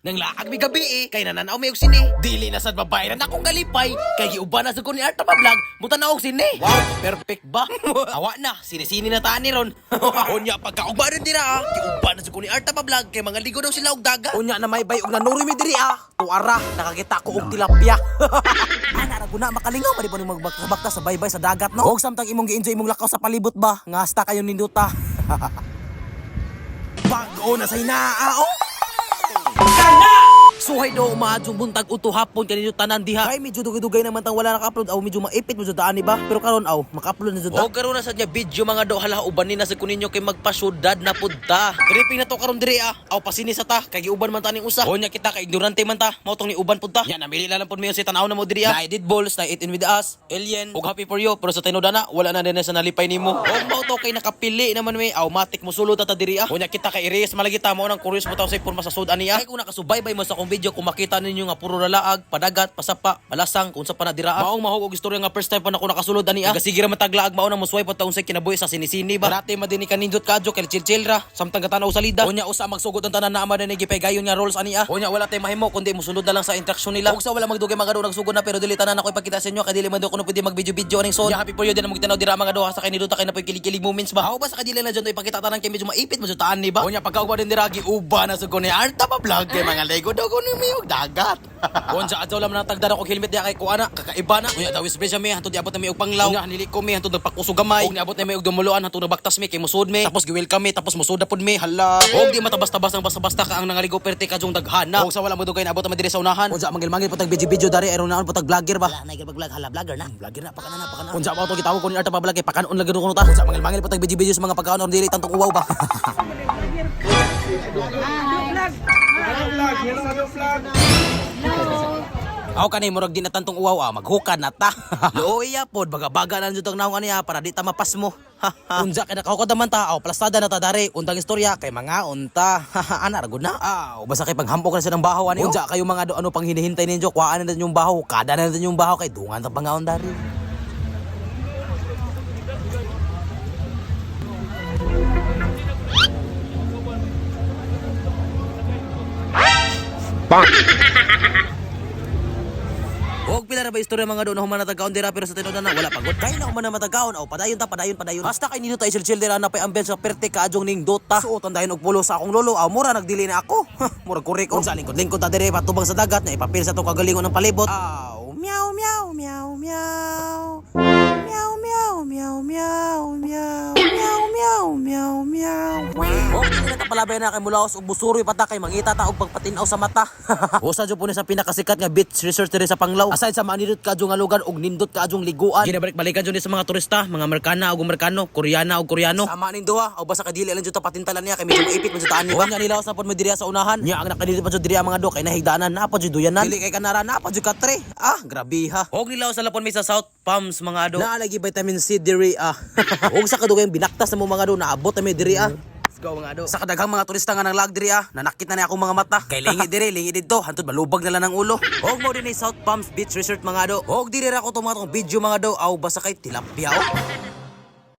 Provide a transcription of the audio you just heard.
Nang laag mi gabi kay nananaw mi og sini. Dili na sad babayaran akong galipay kay giuban na sa ko ni Arta Vlog. Muta na og sini. Wow, perfect ba? Awa na, sinisini na tani ron. Unya pagkaugba rin dira giuban na sa ko ni Arta Vlog kay mga ligo daw sila og dagat. Unya na may bay og nanuri mi diri Tuara, nakakita ko og tilapia. Ana ra guna makalingaw mali pa ni magbakta sa baybay sa dagat no. Og samtang imong gi-enjoy imong lakaw sa palibot ba, nga hasta kayo ninduta. Bago na sa inaa Suhay do umaadjong buntag uto hapon kanino tanan diha. Kay medyo dugay-dugay naman tang wala naka-upload aw medyo maipit mo jud ani ba. Pero karon maka-upload na jud ta. O karon na sad niya video mga do hala uban ni na sa kuninyo kay magpasyudad na pudta. Tripping na to karon diri aw pasini sa ta kay giuban man ta ning usa. O nya kita kay ignorante man ta mao tong ni uban pudta. Yan namili lang pud mi si tan-aw na mo diri Na edit balls na eat in with us, alien ug happy for you pero sa tinuod na wala na din sa nalipay nimo. O mao to kay nakapili naman mi matik mo sulod ta diri O nya kita kay erase malagita mo nang curious mo taw sa porma sa sud aniya. Kay kung nakasubaybay mo sa akong video kung makita ninyo nga puro lalaag, padagat, pasapa, malasang kung sa panadiraan. Maong mahog og istorya nga first time pa na ko nakasulod ani Sige ra mataglaag mao na mo swipe taon sa kinabuhi sa sinisini ba. Dati madini kanindot kadyo kay chill ra samtang katanaw salida. Unya usa magsugod ang tanan na ama na gipegayon nga roles ani Unya wala tay mahimo kundi mosunod na lang sa instruction nila. Ug sa wala magdugay mga do nagsugod na pero dili tanan ako ipakita sa inyo kay dili man do kuno pwede mag-video aning so. Happy for you din mo gitanaw dira mga do sa kay niduta kay na kilig-kilig moments ba. How ba sa kadili na dyan to ipakita tanan kay medyo maipit mo jutaan ni ba. Unya pagkaugba din dira giuba na sa ko ni Arta Vlog kay mga lego daw ko ni miyog dagat. Unsa adto lam nang tagdara ko helmet diha kay kuana kakaiba na. Unya daw special mi hantud diabot na mi og panglaw. Unya nili ko mi hantud nagpakusog gamay. Ug niabot na mi og dumuluan hantud nagbaktas mi kay musud mi. Tapos gi-welcome mi tapos musud pod mi. Hala. Og di matabas-tabas ang basta-basta ka ang nangaligo perti ka jung daghana. Og sa wala mo dugay naabot na diri sa unahan. Unsa mangil-mangil putag video dari aron naon putag vlogger ba. Wala na gid-vlog hala vlogger na. Vlogger na pakana. Unsa ba to gitawag ko ni Arta Vlog kay pakanon lagi ko ta. Unsa mangil-mangil putag video sa mga pagkaon or dili tantong uwaw ba. Aw kanay murag di na tantong uwaw maghukad na ta. Looy pod baga-baga na jud ang naong aniya para di ta mapas mo. Unsa kay nakahukad naman ta plastada na ta dari untang istorya kay mga unta. Ana ra gud na. Basta kay paghampok na sa ng bahaw ani. Unsa kayo mga do ano pang hinihintay ninyo kuhaan na yung bahaw kada na din yung bahaw kay dungan ta pangaon dari. Og pila ra ba istorya mga do na human natagkaon dira pero sa tinuod na wala pagod. Kay na human na matagkaon padayon. Hasta kay nino ta isil dira na pay ambience sa perte kaadjong ning dota. Suotan dayon og pulo sa akong lolo mura nagdili na ako. Mura korek unsa lingkod ta dire patubang sa dagat na ipapil sa to kagalingon ng palibot. Meow meow meow meow. Meow meow meow meow meow. Meow meow meow meow. Oh, hindi na tapalabay na kay mulaos og busuroy pata kay mangita ta og pagpatinaw sa mata. Usa jud po ni sa pinakasikat nga beach resort diri sa Panglao. Aside sa manindot kaadjong nga lugar og nindot kaadjong liguan. Ginabalik-balikan jud ni sa mga turista, mga Amerikana ug Amerikano, Koreana ug Koreano. Sama ning duha, o basta kadili lang jud ta patintalan niya kay medyo maipit mo jud taan ni ba. Nya nilaos na pod mo diri sa unahan. Nya ang nakadili pa jud diri ang mga do kay nahigdaanan na pa jud duyanan. Dili kay kanara na pa jud katre. Grabe ha. Og nilaw sa lapon mi sa South Palms mga do. Naalagi vitamin C diri Og sa kadugay binaktas na mo mga do naabot na mi diri Let's go mga do. Sa kadaghang mga turista nga nang lag diri nanakit na niya akong mga mata. Kay lingi didto hantud malubag na lang ang ulo. Og mo dinhi South Palms Beach Resort mga do. Og diri ra ko to mga video mga do basta kay tilapia